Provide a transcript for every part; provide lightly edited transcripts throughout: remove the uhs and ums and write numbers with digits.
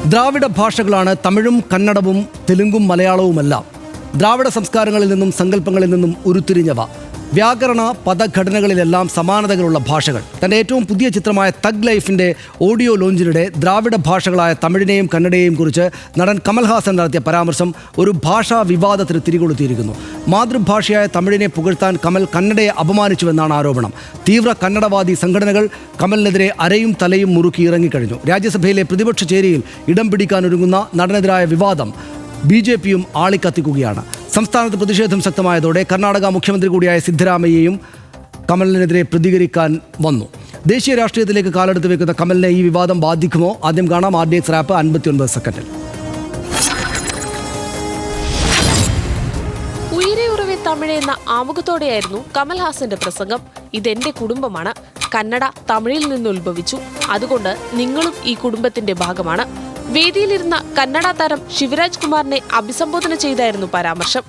ദ്രാവിഡ ഭാഷകളാണ് തമിഴും കന്നഡവും തെലുങ്കും മലയാളവുമെല്ലാം. ദ്രാവിഡ സംസ്കാരങ്ങളിൽ നിന്നും സങ്കല്പങ്ങളിൽ നിന്നും ഉരുത്തിരിഞ്ഞവ. വ്യാകരണ പദഘടനകളിലെല്ലാം സമാനതകളുള്ള ഭാഷകൾ. തൻ്റെ ഏറ്റവും പുതിയ ചിത്രമായ തഗ് ലൈഫിൻ്റെ ഓഡിയോ ലോഞ്ചിനിടെ ദ്രാവിഡ ഭാഷകളായ തമിഴിനെയും കന്നഡയെയും കുറിച്ച് നടൻ കമൽഹാസൻ നടത്തിയ പരാമർശം ഒരു ഭാഷാ വിവാദത്തിന് തിരികൊളുത്തിയിരിക്കുന്നു. മാതൃഭാഷയായ തമിഴിനെ പുകഴ്ത്താൻ കമൽ കന്നഡയെ അപമാനിച്ചുവെന്നാണ് ആരോപണം. തീവ്ര കന്നഡവാദി സംഘടനകൾ കമലിനെതിരെ അരയും തലയും മുറുക്കി ഇറങ്ങിക്കഴിഞ്ഞു. രാജ്യസഭയിലെ പ്രതിപക്ഷ ചേരിയിൽ ഇടം പിടിക്കാനൊരുങ്ങുന്ന നടനെതിരായ വിവാദം BJPയും ആളിക്കത്തിക്കുകയാണ്. സംസ്ഥാനത്ത് പ്രതിഷേധം ശക്തമായതോടെ കർണാടക മുഖ്യമന്ത്രി കൂടിയായ സിദ്ധരാമയ്യയും കമലിനെതിരെ പ്രതികരിക്കാൻ വന്നു. ദേശീയ രാഷ്ട്രീയത്തിലേക്ക് കാലെടുത്ത് വെക്കുന്ന കമലിനെ ഈ വിവാദം ബാധിക്കുമോ? ആദ്യം കാണാം RDX റാപ്പ് 59 സെക്കൻഡിൽ. ഉയരെ ഉറവെ തമിഴ് എന്ന ആമുഖത്തോടെയായിരുന്നു കമൽഹാസന്റെ പ്രസംഗം. ഇതെന്റെ കുടുംബമാണ്. കന്നഡ തമിഴിൽ നിന്ന് ഉത്ഭവിച്ചു. അതുകൊണ്ട് നിങ്ങളും ഈ കുടുംബത്തിന്റെ ഭാഗമാണ്. വേദിയിലിരുന്ന കന്നഡ താരം ശിവരാജ് കുമാറിനെ അഭിസംബോധന ചെയ്തായിരുന്നു പരാമർശം.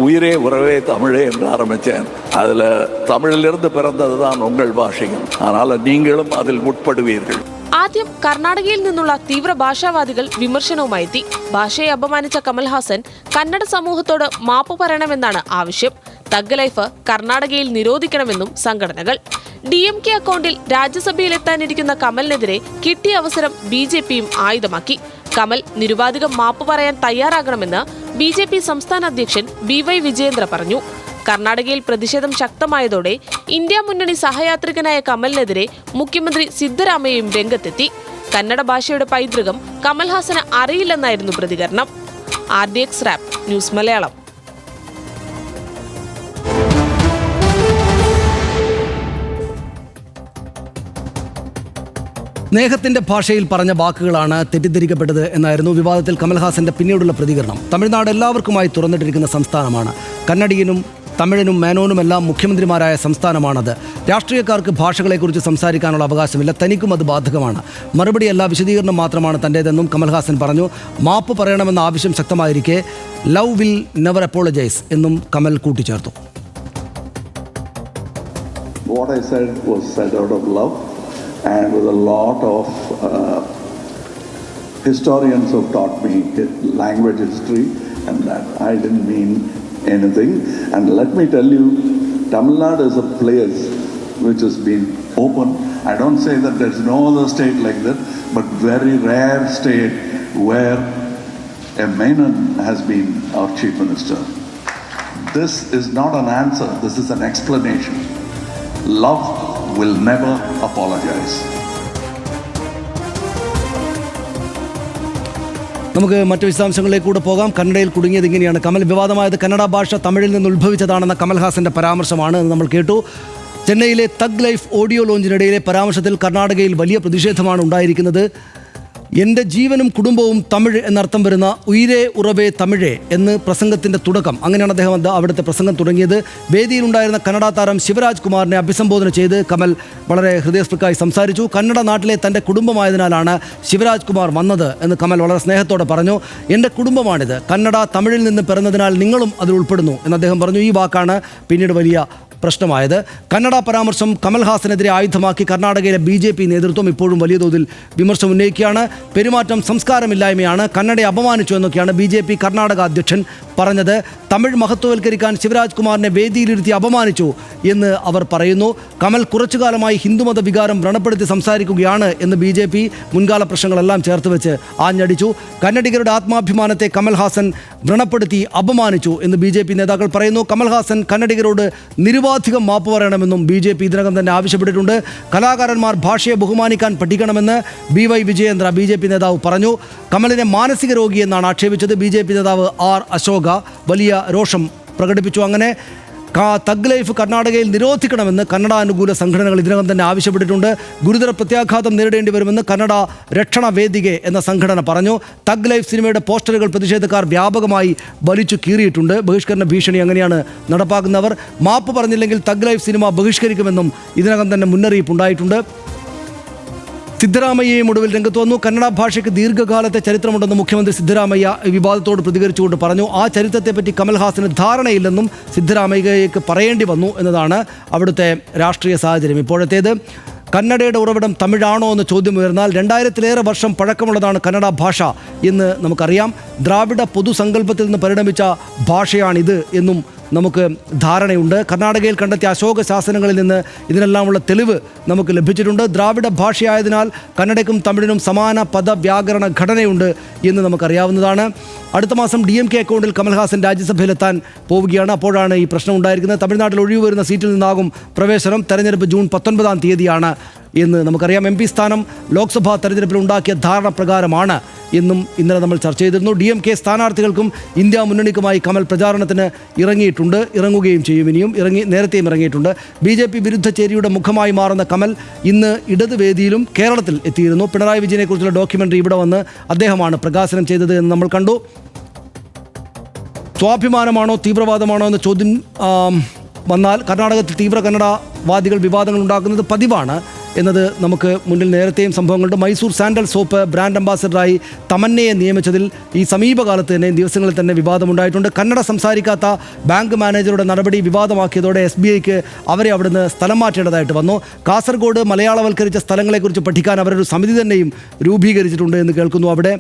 உயிரே உறவே தமிழே என்று ஆரம்பித்தேன். அதில் தமிழிலிருந்து பிறந்தது தான் உங்கள் பாஷையும். அதனால் நீங்களும் அதில் முற்படுவீர்கள். ആദ്യം കർണാടകയിൽ നിന്നുള്ള തീവ്ര ഭാഷാവാദികൾ വിമർശനവുമായി എത്തി. ഭാഷയെ അപമാനിച്ച കമൽഹാസൻ കന്നഡ സമൂഹത്തോട് മാപ്പ് പറയണമെന്നാണ് ആവശ്യം. തഗ് ലൈഫ് കർണാടകയിൽ നിരോധിക്കണമെന്നും സംഘടനകൾ. DMK അക്കൗണ്ടിൽ രാജ്യസഭയിലെത്താനിരിക്കുന്ന കമലിനെതിരെ കിട്ടിയ അവസരം BJPയും ആയുധമാക്കി. കമൽ നിരുപാധികം മാപ്പ് പറയാൻ തയ്യാറാകണമെന്ന് BJP സംസ്ഥാന അധ്യക്ഷൻ BY വിജയേന്ദ്ര പറഞ്ഞു. കർണാടകയിൽ പ്രതിഷേധം ശക്തമായതോടെ ഇന്ത്യ മുന്നണി സഹയാത്രികനായ കമലിനെതിരെ മുഖ്യമന്ത്രി സിദ്ധരാമയ്യയും രംഗത്തെത്തി. കന്നഡ ഭാഷയുടെ പൈതൃകം കമൽഹാസന് അറിയില്ലെന്നായിരുന്നു പ്രതികരണം. RDX rap news Malayalam. സ്നേഹത്തിൻ്റെ ഭാഷയിൽ പറഞ്ഞ വാക്കുകളാണ് തെറ്റിദ്ധരിക്കപ്പെട്ടത് എന്നായിരുന്നു വിവാദത്തിൽ കമൽഹാസന്റെ പിന്നീടുള്ള പ്രതികരണം. തമിഴ്നാട് എല്ലാവർക്കുമായി തുറന്നിട്ടിരിക്കുന്ന സംസ്ഥാനമാണ്. കന്നഡിയനും തമിഴനും മേനോനുമെല്ലാം മുഖ്യമന്ത്രിമാരായ സംസ്ഥാനമാണത്. രാഷ്ട്രീയക്കാർക്ക് ഭാഷകളെക്കുറിച്ച് സംസാരിക്കാനുള്ള അവകാശമില്ല. തനിക്കും അത് ബാധകമാണ്. മറുപടിയല്ല, വിശദീകരണം മാത്രമാണ് തൻ്റേതെന്നും കമൽഹാസൻ പറഞ്ഞു. മാപ്പ് പറയണമെന്ന ആവശ്യം ശക്തമായിരിക്കെ ലവ് വിൽ നെവർ അപ്പോളജൈസ് എന്നും കമൽ കൂട്ടിച്ചേർത്തു. What I said was said out of love and with a lot of historians have taught me language history and that I didn't mean anything. And let me tell you, Tamil Nadu is a place which has been open. I don't say that there's no other state like that, but very rare state where a Menon has been our chief minister. This is not an answer, this is an explanation. Love will never apologize. നമുക്ക് മറ്റു വിശദാംശങ്ങളിലേക്ക് കൂടെ പോകാം. കന്നഡയിൽ കുടുങ്ങിയത് ഇങ്ങനെയാണ്. കമൽ വിവാദമായത് കന്നഡ ഭാഷ തമിഴിൽ നിന്ന് ഉത്ഭവിച്ചതാണെന്ന കമൽഹാസന്റെ പരാമർശമാണ് എന്ന് നമ്മൾ കേട്ടു. ചെന്നൈയിലെ തഗ് ലൈഫ് ഓഡിയോ ലോഞ്ചിനിടയിലെ പരാമർശത്തിൽ കർണാടകയിൽ വലിയ പ്രതിഷേധമാണ് ഉണ്ടായിരിക്കുന്നത്. എൻ്റെ ജീവനും കുടുംബവും തമിഴ് എന്നർത്ഥം വരുന്ന ഉയിരേ ഉറവേ തമിഴേ എന്ന് പ്രസംഗത്തിൻ്റെ തുടക്കം. അങ്ങനെയാണ് അദ്ദേഹം അവിടുത്തെ പ്രസംഗം തുടങ്ങിയത്. വേദിയിലുണ്ടായിരുന്ന കന്നഡ താരം ശിവരാജ് കുമാറിനെ അഭിസംബോധന ചെയ്ത് കമൽ വളരെ ഹൃദയസ്പൃക്കായി സംസാരിച്ചു. കന്നഡ നാട്ടിലെ തൻ്റെ കുടുംബമായതിനാലാണ് ശിവരാജ് കുമാർ വന്നത് എന്ന് കമൽ വളരെ സ്നേഹത്തോടെ പറഞ്ഞു. എൻ്റെ കുടുംബമാണിത്. കന്നഡ തമിഴിൽ നിന്ന് പിറന്നതിനാൽ നിങ്ങളും അതിൽ ഉൾപ്പെടുന്നു എന്ന് അദ്ദേഹം പറഞ്ഞു. ഈ വാക്കാണ് പിന്നീട് വലിയ പ്രശ്നമായത്. കന്നഡ പരാമർശം കമൽഹാസനെതിരെ ആയുധമാക്കി കർണാടകയിലെ BJP നേതൃത്വം ഇപ്പോഴും വലിയ തോതിൽ വിമർശനം ഉന്നയിക്കുകയാണ്. പെരുമാറ്റം സംസ്കാരമില്ലായ്മയാണ്, കന്നഡയെ അപമാനിച്ചു എന്നൊക്കെയാണ് BJP കർണാടക അധ്യക്ഷൻ പറഞ്ഞത്. തമിഴ് മഹത്വവൽക്കരിക്കാൻ ശിവരാജ് കുമാറിനെ വേദിയിലിരുത്തി അപമാനിച്ചു എന്ന് അവർ പറയുന്നു. കമൽ കുറച്ചുകാലമായി ഹിന്ദുമത വികാരം വ്രണപ്പെടുത്തി സംസാരിക്കുകയാണ് എന്ന് BJP മുൻകാല പ്രശ്നങ്ങളെല്ലാം ചേർത്ത് വെച്ച് ആഞ്ഞടിച്ചു. കന്നഡിഗരുടെ ആത്മാഭിമാനത്തെ കമൽഹാസൻ വ്രണപ്പെടുത്തി അപമാനിച്ചു എന്ന് BJP നേതാക്കൾ പറയുന്നു. കമൽഹാസൻ കന്നഡിഗരോട് നിരുപാധികം മാപ്പ് പറയണമെന്നും BJP ഇതിനകം തന്നെ ആവശ്യപ്പെട്ടിട്ടുണ്ട്. കലാകാരന്മാർ ഭാഷയെ ബഹുമാനിക്കാൻ പഠിക്കണമെന്ന് BY വിജയേന്ദ്ര BJP നേതാവ് പറഞ്ഞു. കമലിനെ മാനസിക രോഗിയെന്നാണ് ആക്ഷേപിച്ചത്. BJP നേതാവ് R അശോക വലിയ രോഷം പ്രകടിപ്പിച്ചു. അങ്ങനെ തഗ് ലൈഫ് കർണാടകയിൽ നിരോധിക്കണമെന്ന് കന്നഡ അനുകൂല സംഘടനകൾ ഇതിനകം തന്നെ ആവശ്യപ്പെട്ടിട്ടുണ്ട്. ഗുരുതര പ്രത്യാഘാതം നേരിടേണ്ടി വരുമെന്ന് കന്നഡ രക്ഷണ വേദികെ എന്ന സംഘടന പറഞ്ഞു. തഗ് ലൈഫ് സിനിമയുടെ പോസ്റ്ററുകൾ പ്രതിഷേധക്കാർ വ്യാപകമായി വലിച്ചു കീറിയിട്ടുണ്ട്. ബഹിഷ്കരണ ഭീഷണി അങ്ങനെയാണ് നടപ്പാക്കുന്നവർ. മാപ്പ് പറഞ്ഞില്ലെങ്കിൽ തഗ് ലൈഫ് സിനിമ ബഹിഷ്കരിക്കുമെന്നും ഇതിനകം തന്നെ മുന്നറിയിപ്പുണ്ടായിട്ടുണ്ട്. സിദ്ധരാമയ്യയും ഒടുവിൽ രംഗത്ത് വന്നു. കന്നഡ ഭാഷയ്ക്ക് ദീർഘകാലത്തെ ചരിത്രമുണ്ടെന്ന് മുഖ്യമന്ത്രി സിദ്ധരാമയ്യ വിവാദത്തോട് പ്രതികരിച്ചുകൊണ്ട് പറഞ്ഞു. ആ ചരിത്രത്തെപ്പറ്റി കമൽഹാസന് ധാരണയില്ലെന്നും സിദ്ധരാമയ്യയ്ക്ക് പറയേണ്ടി വന്നു എന്നതാണ് അവിടുത്തെ രാഷ്ട്രീയ സാഹചര്യം ഇപ്പോഴത്തേത്. കന്നഡയുടെ ഉറവിടം തമിഴാണോ എന്ന ചോദ്യം ഉയർന്നാൽ 2000-ലേറെ വർഷം പഴക്കമുള്ളതാണ് കന്നഡ ഭാഷ എന്ന് നമുക്കറിയാം. ദ്രാവിഡ പൊതുസങ്കല്പത്തിൽ നിന്ന് പരിണമിച്ച ഭാഷയാണിത് എന്നും നമുക്ക് ധാരണയുണ്ട്. കർണാടകയിൽ കണ്ടെത്തിയ അശോക ശാസനങ്ങളിൽ നിന്ന് ഇതിനെല്ലാമുള്ള തെളിവ് നമുക്ക് ലഭിച്ചിട്ടുണ്ട്. ദ്രാവിഡ ഭാഷയായതിനാൽ കന്നഡയ്ക്കും തമിഴിനും സമാന പദവ്യാകരണ ഘടനയുണ്ട് എന്ന് നമുക്കറിയാവുന്നതാണ്. അടുത്ത മാസം DMK അക്കൗണ്ടിൽ കമൽഹാസൻ രാജ്യസഭയിലെത്താൻ പോവുകയാണ്. അപ്പോഴാണ് ഈ പ്രശ്നം ഉണ്ടായിരിക്കുന്നത്. തമിഴ്നാട്ടിൽ ഒഴിവ് വരുന്ന സീറ്റിൽ നിന്നാകും പ്രവേശനം. തെരഞ്ഞെടുപ്പ് ജൂൺ 19-ാം തീയതിയാണ് എന്ന് നമുക്കറിയാം. MP സ്ഥാനം ലോക്സഭാ തെരഞ്ഞെടുപ്പിൽ ഉണ്ടാക്കിയ ധാരണ പ്രകാരമാണ് എന്നും ഇന്നലെ നമ്മൾ ചർച്ച ചെയ്തിരുന്നു. DMK സ്ഥാനാർത്ഥികൾക്കും ഇന്ത്യ മുന്നണിക്കുമായി കമൽ പ്രചാരണത്തിന് ഇറങ്ങുകയും ചെയ്യും. നേരത്തെയും ഇറങ്ങിയിട്ടുണ്ട്. BJP വിരുദ്ധ ചേരിയുടെ മുഖമായി മാറുന്ന കമൽ ഇന്ന് ഇടതുവേദിയിലും കേരളത്തിൽ എത്തിയിരുന്നു. പിണറായി വിജയനെക്കുറിച്ചുള്ള ഡോക്യുമെൻ്ററി ഇവിടെ വന്ന് അദ്ദേഹമാണ് പ്രകാശനം ചെയ്തത് എന്ന് നമ്മൾ കണ്ടു. സ്വാഭിമാനമാണോ തീവ്രവാദമാണോ എന്ന ചോദ്യം വന്നാൽ കർണാടകത്തിൽ തീവ്ര കന്നഡവാദികൾ വിവാദങ്ങൾ ഉണ്ടാക്കുന്നത് പതിവാണ് എന്നത് നമുക്ക് മുന്നിൽ നേരത്തെയും സംഭവങ്ങളുണ്ട്. മൈസൂർ സാൻഡൽ സോപ്പ് ബ്രാൻഡ് അംബാസഡറായി തമന്നയെ നിയമിച്ചതിൽ ഈ സമീപകാലത്ത് തന്നെ ദിവസങ്ങളിൽ തന്നെ വിവാദമുണ്ടായിട്ടുണ്ട്. കന്നഡ സംസാരിക്കാത്ത ബാങ്ക് മാനേജറുടെ നടപടി വിവാദമാക്കിയതോടെ SBIക്ക് അവരെ അവിടുന്ന് സ്ഥലം മാറ്റേണ്ടതായിട്ട് വന്നു. കാസർഗോഡ് മലയാളവൽക്കരിച്ച സ്ഥലങ്ങളെക്കുറിച്ച് പഠിക്കാൻ അവരൊരു സമിതി തന്നെയും രൂപീകരിച്ചിട്ടുണ്ട് എന്ന് കേൾക്കുന്നു. അവിടെ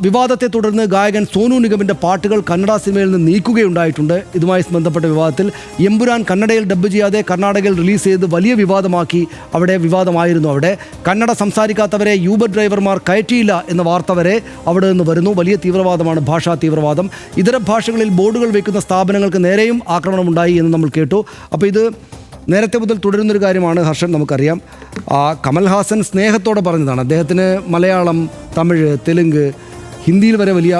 വിവാദത്തെ തുടർന്ന് ഗായകൻ സോനു നിഗമിൻ്റെ പാട്ടുകൾ കന്നഡ സിനിമയിൽ നിന്ന് നീക്കുകയുണ്ടായിട്ടുണ്ട്. ഇതുമായി ബന്ധപ്പെട്ട വിവാദത്തിൽ എമ്പുരാൻ കന്നഡയിൽ ഡബ്ബ് ചെയ്യാതെ കർണാടകയിൽ റിലീസ് ചെയ്ത് വലിയ വിവാദമാക്കി. വിവാദമായിരുന്നു. അവിടെ കന്നഡ സംസാരിക്കാത്തവരെ യൂബർ ഡ്രൈവർമാർ കയറ്റിയില്ല എന്ന വാർത്ത വരെ അവിടെ നിന്ന് വരുന്നു. വലിയ തീവ്രവാദമാണ് ഭാഷാ തീവ്രവാദം. ഇതര ഭാഷകളിൽ ബോർഡുകൾ വയ്ക്കുന്ന സ്ഥാപനങ്ങൾക്ക് നേരെയും ആക്രമണമുണ്ടായി എന്ന് നമ്മൾ കേട്ടു. അപ്പോൾ ഇത് നേരത്തെ മുതൽ തുടരുന്നൊരു കാര്യമാണ് ഹർഷൻ. നമുക്കറിയാം കമൽഹാസൻ സ്നേഹത്തോടെ പറഞ്ഞതാണ്. അദ്ദേഹത്തിന് മലയാളം, തമിഴ്, തെലുങ്ക്, ഹിന്ദിയിൽ വരെ വലിയ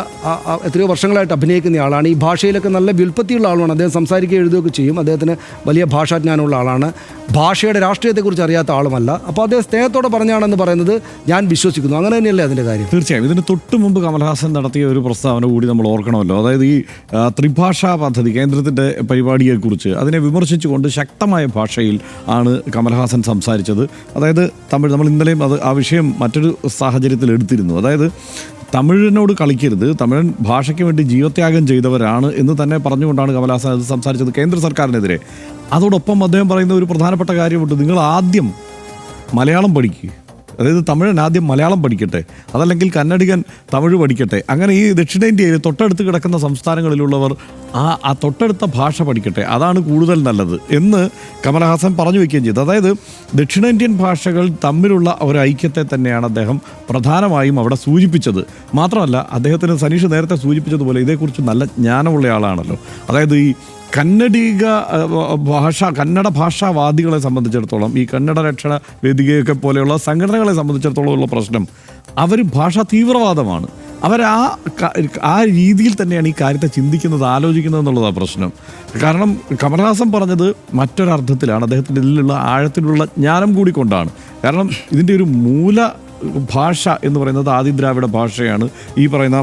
എത്രയോ വർഷങ്ങളായിട്ട് അഭിനയിക്കുന്ന ആളാണ്. ഈ ഭാഷയിലൊക്കെ നല്ല വ്യുൽപ്പത്തിയുള്ള ആളാണ്. അദ്ദേഹം സംസാരിക്കുകയും എഴുതുകയൊക്കെ ചെയ്യും. അദ്ദേഹത്തിന് വലിയ ഭാഷാജ്ഞാനമുള്ള ആളാണ്. ഭാഷയുടെ രാഷ്ട്രീയത്തെക്കുറിച്ച് അറിയാത്ത ആളുമല്ല. അപ്പോൾ അദ്ദേഹം സ്നേഹത്തോടെ പറഞ്ഞാണെന്ന് പറയുന്നത് ഞാൻ വിശ്വസിക്കുന്നു. അങ്ങനെ തന്നെയല്ലേ അതിൻ്റെ കാര്യം? തീർച്ചയായും. ഇതിന് തൊട്ട് മുമ്പ് കമൽഹാസൻ നടത്തിയ ഒരു പ്രസ്താവന കൂടി നമ്മൾ ഓർക്കണമല്ലോ. അതായത് ഈ ത്രിഭാഷാ പദ്ധതി കേന്ദ്രത്തിൻ്റെ പരിപാടിയെക്കുറിച്ച് അതിനെ വിമർശിച്ചുകൊണ്ട് ശക്തമായ ഭാഷയിൽ ആണ് കമൽഹാസൻ സംസാരിച്ചത്. അതായത് തമിഴ്, നമ്മൾ ഇന്നലെയും ആ വിഷയം മറ്റൊരു സാഹചര്യത്തിൽ എടുത്തിരുന്നു. അതായത് തമിഴിനോട് കളിക്കരുത്, തമിഴൻ ഭാഷയ്ക്ക് വേണ്ടി ജീവത്യാഗം ചെയ്തവരാണ് എന്ന് തന്നെ പറഞ്ഞുകൊണ്ടാണ് കമൽഹാസൻ അത് സംസാരിച്ചത് കേന്ദ്ര സർക്കാരിനെതിരെ. അതോടൊപ്പം അദ്ദേഹം പറയുന്ന ഒരു പ്രധാനപ്പെട്ട കാര്യമുണ്ട്. നിങ്ങൾ ആദ്യം മലയാളം പഠിക്കുക. അതായത് തമിഴൻ ആദ്യം മലയാളം പഠിക്കട്ടെ, അതല്ലെങ്കിൽ കന്നഡികൻ തമിഴ് പഠിക്കട്ടെ. അങ്ങനെ ഈ ദക്ഷിണേന്ത്യയിൽ തൊട്ടടുത്ത് കിടക്കുന്ന സംസ്ഥാനങ്ങളിലുള്ളവർ ആ തൊട്ടടുത്ത ഭാഷ പഠിക്കട്ടെ, അതാണ് കൂടുതൽ നല്ലത് എന്ന് കമൽഹാസൻ പറഞ്ഞു വയ്ക്കുകയും ചെയ്തു. അതായത് ദക്ഷിണേന്ത്യൻ ഭാഷകൾ തമ്മിലുള്ള ഒരു ഐക്യത്തെ തന്നെയാണ് അദ്ദേഹം പ്രധാനമായും അവിടെ സൂചിപ്പിച്ചത്. മാത്രമല്ല അദ്ദേഹത്തിന് സനീഷ് നേരത്തെ സൂചിപ്പിച്ചതുപോലെ ഇതേക്കുറിച്ച് നല്ല ജ്ഞാനമുള്ള ആളാണല്ലോ. അതായത് ഈ കന്നഡ ഭാഷാവാദികളെ സംബന്ധിച്ചിടത്തോളം, ഈ കന്നഡ രക്ഷണ വേദികയൊക്കെ പോലെയുള്ള സംഘടനകളെ സംബന്ധിച്ചിടത്തോളം ഉള്ള പ്രശ്നം, അവർ ഭാഷാ തീവ്രവാദമാണ്. ആ രീതിയിൽ തന്നെയാണ് ഈ കാര്യത്തെ ചിന്തിക്കുന്നത്, ആലോചിക്കുന്നത് എന്നുള്ളതാണ് പ്രശ്നം. കാരണം കമൽഹാസൻ പറഞ്ഞത് മറ്റൊരർത്ഥത്തിലാണ്. അദ്ദേഹത്തിൻ്റെ ഇതിലുള്ള ആഴത്തിലുള്ള ജ്ഞാനം കൂടി കൊണ്ടാണ്. കാരണം ഇതിൻ്റെ ഒരു മൂല ഭാഷ എന്ന് പറയുന്നത് ആദി ദ്രാവിഡ ഭാഷയാണ്. ഈ പറയുന്ന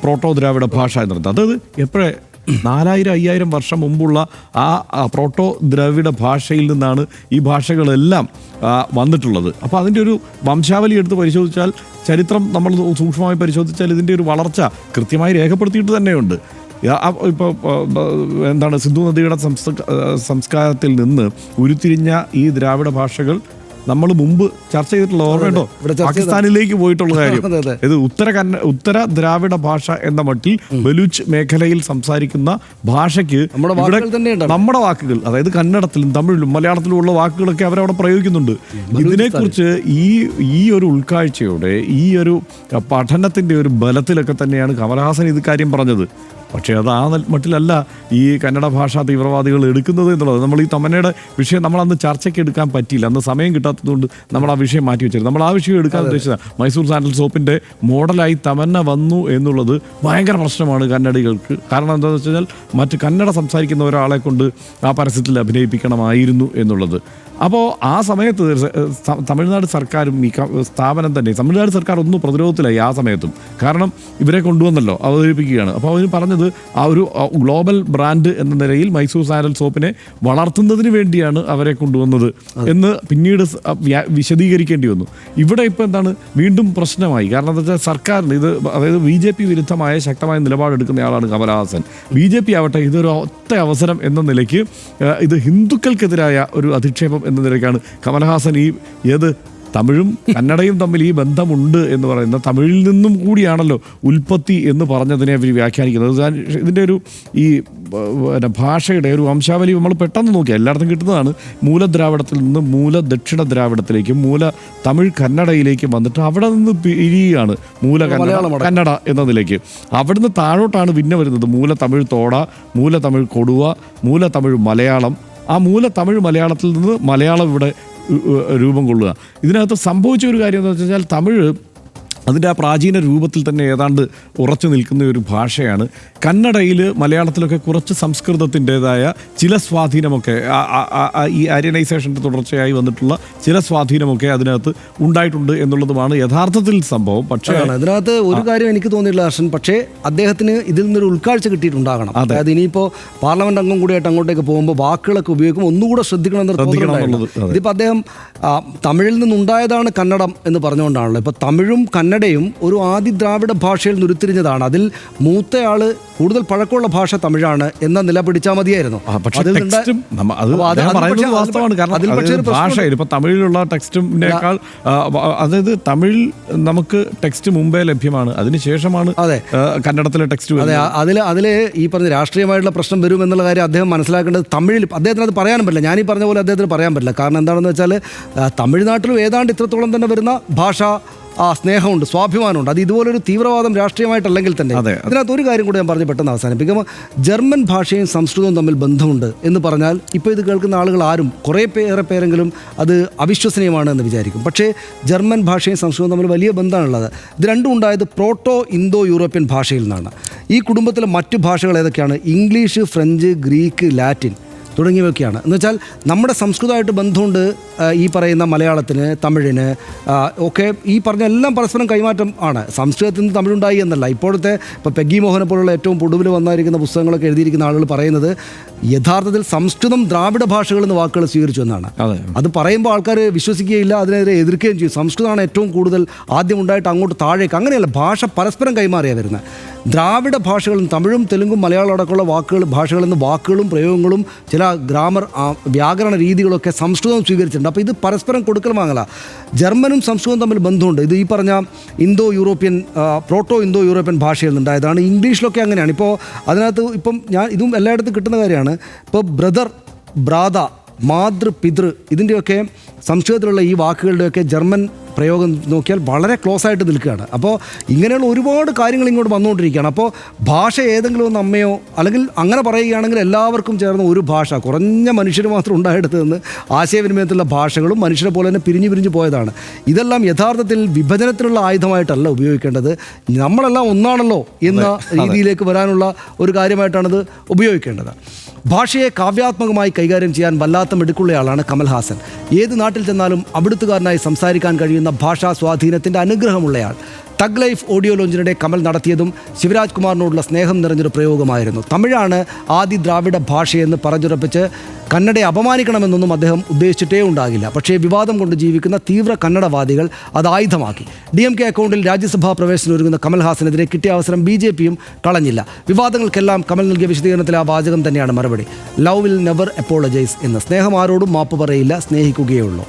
പ്രോട്ടോ ദ്രാവിഡ ഭാഷ എന്ന് പറയുന്നത്. അതായത് 4000-5000 വർഷം മുമ്പുള്ള ആ പ്രോട്ടോ ദ്രാവിഡ ഭാഷയിൽ നിന്നാണ് ഈ ഭാഷകളെല്ലാം വന്നിട്ടുള്ളത്. അപ്പോൾ അതിൻ്റെ ഒരു വംശാവലി എടുത്ത് പരിശോധിച്ചാൽ, ചരിത്രം നമ്മൾ സൂക്ഷ്മമായി പരിശോധിച്ചാൽ ഇതിൻ്റെ ഒരു വളർച്ച കൃത്യമായി രേഖപ്പെടുത്തിയിട്ട് തന്നെയുണ്ട്. ഇപ്പോൾ സിന്ധു നദിയുടെ സംസ്കാരത്തിൽ നിന്ന് ഉരുത്തിരിഞ്ഞ ഈ ദ്രാവിഡ ഭാഷകൾ നമ്മൾ മുമ്പ് ചർച്ച ചെയ്തിട്ടുള്ള ഓർമ്മയുണ്ടോ? പാകിസ്ഥാനിലേക്ക് പോയിട്ടുള്ള കാര്യം. ഇത് ഉത്തര ദ്രാവിഡ ഭാഷ എന്ന മട്ടിൽ ബലൂച്ച് മേഖലയിൽ സംസാരിക്കുന്ന ഭാഷയ്ക്ക് നമ്മുടെ വാക്കുകൾ, അതായത് കന്നഡത്തിലും തമിഴിലും മലയാളത്തിലും ഉള്ള വാക്കുകളൊക്കെ അവരവിടെ പ്രയോഗിക്കുന്നുണ്ട്. ഇതിനെക്കുറിച്ച് ഈ ഒരു ഉൾക്കാഴ്ചയോടെ, ഈ ഒരു പഠനത്തിൻ്റെ ഒരു ബലത്തിലൊക്കെ തന്നെയാണ് കമൽഹാസൻ ഇത് കാര്യം പറഞ്ഞത്. പക്ഷേ അത് ആ മട്ടിലല്ല ഈ കന്നഡ ഭാഷാ തീവ്രവാദികൾ എടുക്കുന്നത് എന്നുള്ളത്. നമ്മൾ ഈ തമന്നയുടെ വിഷയം നമ്മളന്ന് ചർച്ചയ്ക്ക് എടുക്കാൻ പറ്റിയില്ല, അന്ന് സമയം കിട്ടാത്തതുകൊണ്ട് നമ്മൾ ആ വിഷയം മാറ്റി വെച്ചിരുന്നു. നമ്മൾ ആ വിഷയം എടുക്കാൻ ഉദ്ദേശിച്ചത് മൈസൂർ സാൻഡൽ സോപ്പിൻ്റെ മോഡലായി തമന്ന വന്നു എന്നുള്ളത് ഭയങ്കര പ്രശ്നമാണ് കന്നഡികൾക്ക്. കാരണം എന്താണെന്ന് വെച്ച് കഴിഞ്ഞാൽ മറ്റ് കന്നഡ സംസാരിക്കുന്ന ഒരാളെ കൊണ്ട് ആ പരസ്യത്തിൽ അഭിനയിപ്പിക്കണമായിരുന്നു എന്നുള്ളത്. അപ്പോൾ ആ സമയത്ത് തമിഴ്നാട് സർക്കാരും ഈ സ്ഥാപനം തന്നെ, തമിഴ്നാട് സർക്കാർ ഒന്നും പ്രതിരോധത്തിലായി ആ സമയത്തും. കാരണം ഇവരെ കൊണ്ടുവന്നല്ലോ, അവതരിപ്പിക്കുകയാണ്. അപ്പോൾ അവർ പറഞ്ഞത് പറഞ്ഞത് ആ ഒരു ഗ്ലോബൽ ബ്രാൻഡ് എന്ന നിലയിൽ മൈസൂർ സാൻഡൽ സോപ്പിനെ വളർത്തുന്നതിന് വേണ്ടിയാണ് അവരെ കൊണ്ടുവന്നത് എന്ന് പിന്നീട് വിശദീകരിക്കേണ്ടി വന്നു. ഇവിടെ ഇപ്പോൾ എന്താണ് വീണ്ടും പ്രശ്നമായി. കാരണം എന്താ വെച്ചാൽ സർക്കാരിന് ഇത്, അതായത് BJP വിരുദ്ധമായ ശക്തമായ നിലപാടെടുക്കുന്നയാളാണ് കമലഹാസൻ. BJP ആവട്ടെ ഇതൊരു ഒറ്റ അവസരം എന്ന നിലയ്ക്ക് ഇത് ഹിന്ദുക്കൾക്കെതിരായ ഒരു അധിക്ഷേപം എന്ന നിലയ്ക്കാണ് കമലഹാസൻ ഏത് തമിഴും കന്നഡയും തമ്മിൽ ഈ ബന്ധമുണ്ട് എന്ന് പറയുന്ന തമിഴിൽ നിന്നും കൂടിയാണല്ലോ ഉൽപ്പത്തി എന്ന് പറഞ്ഞതിനെ അവർ വ്യാഖ്യാനിക്കുന്നത്. ഇതിൻ്റെ ഒരു ഈ ഭാഷയുടെ ഒരു വംശാവലി നമ്മൾ പെട്ടെന്ന് നോക്കിയാൽ എല്ലായിടത്തും കിട്ടുന്നതാണ്. മൂലദ്രാവിഡത്തിൽ നിന്ന് മൂല ദക്ഷിണ ദ്രാവിഡത്തിലേക്കും മൂല തമിഴ് കന്നഡയിലേക്കും വന്നിട്ട് അവിടെ നിന്ന് പിരിയുകയാണ് മൂല കന്നഡ എന്നതിലേക്ക്. അവിടുന്ന് താഴോട്ടാണ് പിന്നെ വരുന്നത് മൂല തമിഴ് തോട, മൂല തമിഴ് കൊടുവ, മൂല തമിഴ് മലയാളം. ആ മൂല തമിഴ് മലയാളത്തിൽ നിന്ന് മലയാളം ഇവിടെ രൂപം കൊള്ളുക. ഇതിനകത്ത് സംഭവിച്ച ഒരു കാര്യം എന്താ വെച്ച് കഴിഞ്ഞാൽ തമിഴ് അതിൻ്റെ ആ പ്രാചീന രൂപത്തിൽ തന്നെ ഏതാണ്ട് ഉറച്ചു നിൽക്കുന്ന ഒരു ഭാഷയാണ്. കന്നഡയിൽ മലയാളത്തിലൊക്കെ കുറച്ച് സംസ്കൃതത്തിൻ്റെതായ ചില സ്വാധീനമൊക്കെ ഈ ആര്യനൈസേഷൻ്റെ തുടർച്ചയായി വന്നിട്ടുള്ള ചില സ്വാധീനമൊക്കെ അതിനകത്ത് ഉണ്ടായിട്ടുണ്ട് എന്നുള്ളതുമാണ് യഥാർത്ഥത്തിൽ സംഭവം. പക്ഷേ അതിനകത്ത് ഒരു കാര്യം എനിക്ക് തോന്നിയിട്ടില്ല ഹർഷൻ, പക്ഷേ അദ്ദേഹത്തിന് ഇതിൽ നിന്നൊരു ഉൾക്കാഴ്ച കിട്ടിയിട്ടുണ്ടാകണം. അതായത് ഇനിയിപ്പോൾ പാർലമെന്റ് അംഗം കൂടിയായിട്ട് അങ്ങോട്ടേക്ക് പോകുമ്പോൾ വാക്കുകളൊക്കെ ഉപയോഗിക്കുമ്പോൾ ഒന്നുകൂടെ ശ്രദ്ധിക്കണം. ഇതിപ്പോൾ അദ്ദേഹം തമിഴിൽ നിന്നുണ്ടായതാണ് കന്നഡം എന്ന് പറഞ്ഞുകൊണ്ടാണല്ലോ. ഇപ്പോൾ തമിഴും കന്നഡയും ഒരു ആദി ദ്രാവിഡ ഭാഷയിൽ നിന്ന് ഉരുത്തിരിഞ്ഞതാണ്. അതിൽ മൂത്തയാള് കൂടുതൽ പഴക്കമുള്ള ഭാഷ തമിഴാണ് എന്ന നില പിടിച്ചാൽ മതിയായിരുന്നു. ഇപ്പൊ തമിഴിലുള്ള ടെക്സ്റ്റിനേക്കാൾ, അതായത് തമിഴിൽ നമുക്ക് ടെക്സ്റ്റ് മുമ്പേ ലഭ്യമാണ്, അതിനുശേഷമാണ് കന്നഡത്തിലെ ടെക്സ്റ്റ്. അതിൽ ഈ പറഞ്ഞ രാഷ്ട്രീയമായിട്ടുള്ള പ്രശ്നം വരും എന്നുള്ള കാര്യം അദ്ദേഹം മനസ്സിലാക്കേണ്ടത്. തമിഴിൽ അദ്ദേഹത്തിന് അത് പറയാനും പറ്റില്ല. ഞാനീ പറഞ്ഞ പോലെ അദ്ദേഹത്തിന് പറയാൻ പറ്റില്ല. കാരണം എന്താണെന്ന് വെച്ചാൽ തമിഴ്നാട്ടിലും ഏതാണ്ട് ഇത്രത്തോളം തന്നെ വരുന്ന ഭാഷ സ്നേഹമുണ്ട്, സ്വാഭിമാനമുണ്ട്. അത് ഇതുപോലൊരു തീവ്രവാദം രാഷ്ട്രീയമായിട്ടല്ലെങ്കിൽ തന്നെ. ഇതിനകത്ത് ഒരു കാര്യം കൂടി ഞാൻ പറഞ്ഞ് പെട്ടെന്ന് അവസാനിപ്പിക്കുമ്പോൾ, ജർമ്മൻ ഭാഷയും സംസ്കൃതവും തമ്മിൽ ബന്ധമുണ്ട് എന്ന് പറഞ്ഞാൽ ഇപ്പോൾ ഇത് കേൾക്കുന്ന ആളുകൾ ആരും ഏറെ പേരെങ്കിലും അത് അവിശ്വസനീയമാണ് എന്ന് വിചാരിക്കും. പക്ഷേ ജർമ്മൻ ഭാഷയും സംസ്കൃതവും തമ്മിൽ വലിയ ബന്ധമാണുള്ളത്. ഇത് രണ്ടും ഉണ്ടായത് പ്രോട്ടോ ഇന്തോ യൂറോപ്യൻ ഭാഷയിൽ നിന്നാണ്. ഈ കുടുംബത്തിലെ മറ്റു ഭാഷകൾ ഏതൊക്കെയാണ്? ഇംഗ്ലീഷ്, ഫ്രഞ്ച്, ഗ്രീക്ക്, ലാറ്റിൻ തുടങ്ങിയവയൊക്കെയാണ്. എന്ന് വെച്ചാൽ നമ്മുടെ സംസ്കൃതമായിട്ട് ബന്ധമുണ്ട് ഈ പറയുന്ന മലയാളത്തിന്, തമിഴിന് ഒക്കെ. ഈ പറഞ്ഞ എല്ലാം പരസ്പരം കൈമാറ്റം ആണ്. സംസ്കൃതത്തിൽ നിന്ന് തമിഴുണ്ടായി എന്നല്ല. ഇപ്പോഴത്തെ ഇപ്പോൾ പെഗ്ഗി മോഹനെ പോലുള്ള ഏറ്റവും ഒടുവിൽ വന്നിരിക്കുന്ന പുസ്തകങ്ങളൊക്കെ എഴുതിയിരിക്കുന്ന ആളുകൾ പറയുന്നത് യഥാർത്ഥത്തിൽ സംസ്കൃതം ദ്രാവിഡ ഭാഷകളിൽ നിന്ന് വാക്കുകൾ സ്വീകരിച്ചു എന്നാണ്. അത് പറയുമ്പോൾ ആൾക്കാർ വിശ്വസിക്കുകയില്ല, അതിനെതിരെ എതിർക്കുകയും ചെയ്യും. സംസ്കൃതമാണ് ഏറ്റവും കൂടുതൽ ആദ്യം ഉണ്ടായിട്ട് അങ്ങോട്ട് താഴേക്ക്. അങ്ങനെയല്ല, ഭാഷ പരസ്പരം കൈമാറിയാണ് വരുന്നത്. ദ്രാവിഡ ഭാഷകളിൽ നിന്ന് തമിഴും തെലുങ്കും മലയാളം അടക്കമുള്ള ഭാഷകളിൽ നിന്ന് വാക്കുകളും പ്രയോഗങ്ങളും ചില ഗ്രാമർ വ്യാകരണ രീതികളൊക്കെ സംസ്കൃതം സ്വീകരിച്ചിട്ടുണ്ട്. അപ്പോൾ ഇത് പരസ്പരം കൊടുക്കൽ വാങ്ങല. ജർമ്മനും സംസ്കൃതവും തമ്മിൽ ബന്ധമുണ്ട്. ഇത് ഈ പറഞ്ഞ പ്രോട്ടോ ഇന്തോ യൂറോപ്യൻ ഭാഷയിൽ നിന്നുണ്ടായതാണ്. ഇംഗ്ലീഷിലൊക്കെ അങ്ങനെയാണ്. ഇപ്പോൾ അതിനകത്ത് ഇപ്പം ഇതും എല്ലായിടത്തും കിട്ടുന്ന കാര്യമാണ്. ഇപ്പോൾ ബ്രദർ, ബ്രാത, മാതൃ, പിതൃ ഇതിൻ്റെയൊക്കെ സംസ്കൃതത്തിലുള്ള ഈ വാക്കുകളുടെയൊക്കെ ജർമ്മൻ പ്രയോഗം നോക്കിയാൽ വളരെ ക്ലോസ് ആയിട്ട് നിൽക്കുകയാണ്. അപ്പോൾ ഇങ്ങനെയുള്ള ഒരുപാട് കാര്യങ്ങൾ ഇങ്ങോട്ട് വന്നുകൊണ്ടിരിക്കുകയാണ്. അപ്പോൾ ഭാഷ ഏതെങ്കിലും ഒന്ന് അമ്മയോ അല്ലെങ്കിൽ അങ്ങനെ പറയുകയാണെങ്കിൽ എല്ലാവർക്കും ചേർന്ന് ഒരു ഭാഷ, കുറഞ്ഞ മനുഷ്യർ മാത്രം ഉണ്ടായെടുത്ത് നിന്ന് ആശയവിനിമയത്തിലുള്ള ഭാഷകളും മനുഷ്യരെ പോലെ തന്നെ പിരിഞ്ഞു പോയതാണ്. ഇതെല്ലാം യഥാർത്ഥത്തിൽ വിഭജനത്തിനുള്ള ആയുധമായിട്ടല്ല ഉപയോഗിക്കേണ്ടത്. നമ്മളെല്ലാം ഒന്നാണല്ലോ എന്ന രീതിയിലേക്ക് വരാനുള്ള ഒരു കാര്യമായിട്ടാണിത് ഉപയോഗിക്കേണ്ടത്. ഭാഷയെ കാവ്യാത്മകമായി കൈകാര്യം ചെയ്യാൻ വല്ലാത്ത മിടുക്കുള്ളയാളാണ് കമൽഹാസൻ. ഏത് നാട്ടിൽ ചെന്നാലും അവിടുത്തുകാരനായി സംസാരിക്കാൻ കഴിയുന്ന ഭാഷാ സ്വാധീനത്തിൻ്റെ അനുഗ്രഹമുള്ളയാൾ. തഗ് ലൈഫ് ഓഡിയോ ലോഞ്ചിനിടെ കമൽ നടത്തിയതും ശിവരാജ് കുമാറിനോടുള്ള സ്നേഹം നിറഞ്ഞൊരു പ്രയോഗമായിരുന്നു. തമിഴാണ് ആദി ദ്രാവിഡ ഭാഷയെന്ന് പറഞ്ഞുറപ്പിച്ച് കന്നഡയെ അപമാനിക്കണമെന്നൊന്നും അദ്ദേഹം ഉദ്ദേശിച്ചിട്ടേ ഉണ്ടാകില്ല. പക്ഷേ വിവാദം കൊണ്ട് ജീവിക്കുന്ന തീവ്ര കന്നഡവാദികൾ അത് ആയുധമാക്കി. DMK അക്കൗണ്ടിൽ രാജ്യസഭാ പ്രവേശനം ഒരുങ്ങുന്ന കമൽഹാസനെതിരെ കിട്ടിയ അവസരം BJPയും കളഞ്ഞില്ല. വിവാദങ്ങൾക്കെല്ലാം കമൽ നൽകിയ വിശദീകരണത്തിൽ ആ വാചകം തന്നെയാണ് മറുപടി. ലവ് വിൽ നെവർ അപ്പോളജൈസ് എന്ന്. സ്നേഹം ആരോടും മാപ്പ് പറയില്ല, സ്നേഹിക്കുകയേ ഉള്ളൂ.